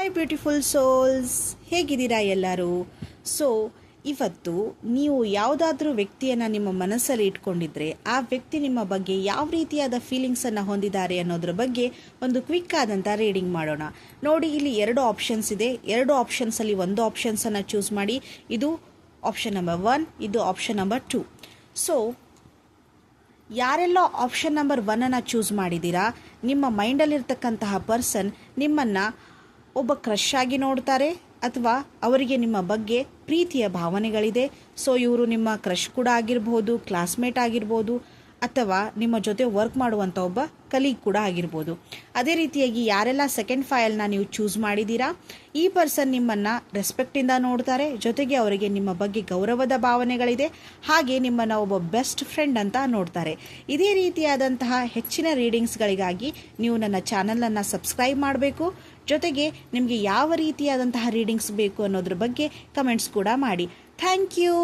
Hi beautiful souls, ಹೇಗಿದ್ದೀರಾ ಎಲ್ಲರೂ? So ಇವತ್ತು ನೀವು ಯಾವುದಾದ್ರೂ ವ್ಯಕ್ತಿಯನ್ನು ನಿಮ್ಮ ಮನಸ್ಸಲ್ಲಿ ಇಟ್ಕೊಂಡಿದ್ರೆ ಆ ವ್ಯಕ್ತಿ ನಿಮ್ಮ ಬಗ್ಗೆ ಯಾವ ರೀತಿಯಾದ ಫೀಲಿಂಗ್ಸನ್ನು ಹೊಂದಿದ್ದಾರೆ ಅನ್ನೋದ್ರ ಬಗ್ಗೆ ಒಂದು ಕ್ವಿಕ್ ಆದಂಥ ರೀಡಿಂಗ್ ಮಾಡೋಣ. ನೋಡಿ, ಇಲ್ಲಿ 2 ಆಪ್ಷನ್ಸ್ ಇದೆ. 2 ಆಪ್ಷನ್ಸಲ್ಲಿ ಒಂದು ಆಪ್ಷನ್ಸನ್ನು ಚೂಸ್ ಮಾಡಿ. ಇದು ಆಪ್ಷನ್ ನಂಬರ್ 1, ಇದು ಆಪ್ಷನ್ ನಂಬರ್ 2. ಸೊ ಯಾರೆಲ್ಲ ಆಪ್ಷನ್ ನಂಬರ್ 1 ಚೂಸ್ ಮಾಡಿದ್ದೀರಾ, ನಿಮ್ಮ ಮೈಂಡಲ್ಲಿರ್ತಕ್ಕಂತಹ ಪರ್ಸನ್ ನಿಮ್ಮನ್ನು ಒಬ್ಬ ಕ್ರಶ್ ಆಗಿ ನೋಡ್ತಾರೆ ಅಥವಾ ಅವರಿಗೆ ನಿಮ್ಮ ಬಗ್ಗೆ ಪ್ರೀತಿಯ ಭಾವನೆಗಳಿದೆ. ಸೊ ಇವರು ನಿಮ್ಮ ಕ್ರಶ್ ಕೂಡ ಆಗಿರ್ಬೋದು, ಕ್ಲಾಸ್ಮೇಟ್ ಆಗಿರ್ಬೋದು, ಅಥವಾ ನಿಮ್ಮ ಜೊತೆ ವರ್ಕ್ ಮಾಡುವಂಥ ಒಬ್ಬ ಕಲೀಗ್ ಕೂಡ ಆಗಿರ್ಬೋದು. ಅದೇ ರೀತಿಯಾಗಿ ಯಾರೆಲ್ಲ ಸೆಕೆಂಡ್ ಫೈಲ್ನ ನೀವು ಚೂಸ್ ಮಾಡಿದ್ದೀರಾ, ಈ ಪರ್ಸನ್ ನಿಮ್ಮನ್ನು ರೆಸ್ಪೆಕ್ಟಿಂದ ನೋಡ್ತಾರೆ, ಜೊತೆಗೆ ಅವರಿಗೆ ನಿಮ್ಮ ಬಗ್ಗೆ ಗೌರವದ ಭಾವನೆಗಳಿದೆ, ಹಾಗೆ ನಿಮ್ಮನ್ನು ಒಬ್ಬ ಬೆಸ್ಟ್ ಫ್ರೆಂಡ್ ಅಂತ ನೋಡ್ತಾರೆ. ಇದೇ ರೀತಿಯಾದಂತಹ ಹೆಚ್ಚಿನ ರೀಡಿಂಗ್ಸ್ಗಳಿಗಾಗಿ ನೀವು ನನ್ನ ಚಾನಲನ್ನು ಸಬ್ಸ್ಕ್ರೈಬ್ ಮಾಡಬೇಕು. ಜೊತೆಗೆ ನಿಮಗೆ ಯಾವ ರೀತಿಯಾದಂತಹ ರೀಡಿಂಗ್ಸ್ ಬೇಕು ಅನ್ನೋದ್ರ ಬಗ್ಗೆ ಕಮೆಂಟ್ಸ್ ಕೂಡ ಮಾಡಿ. Thank you.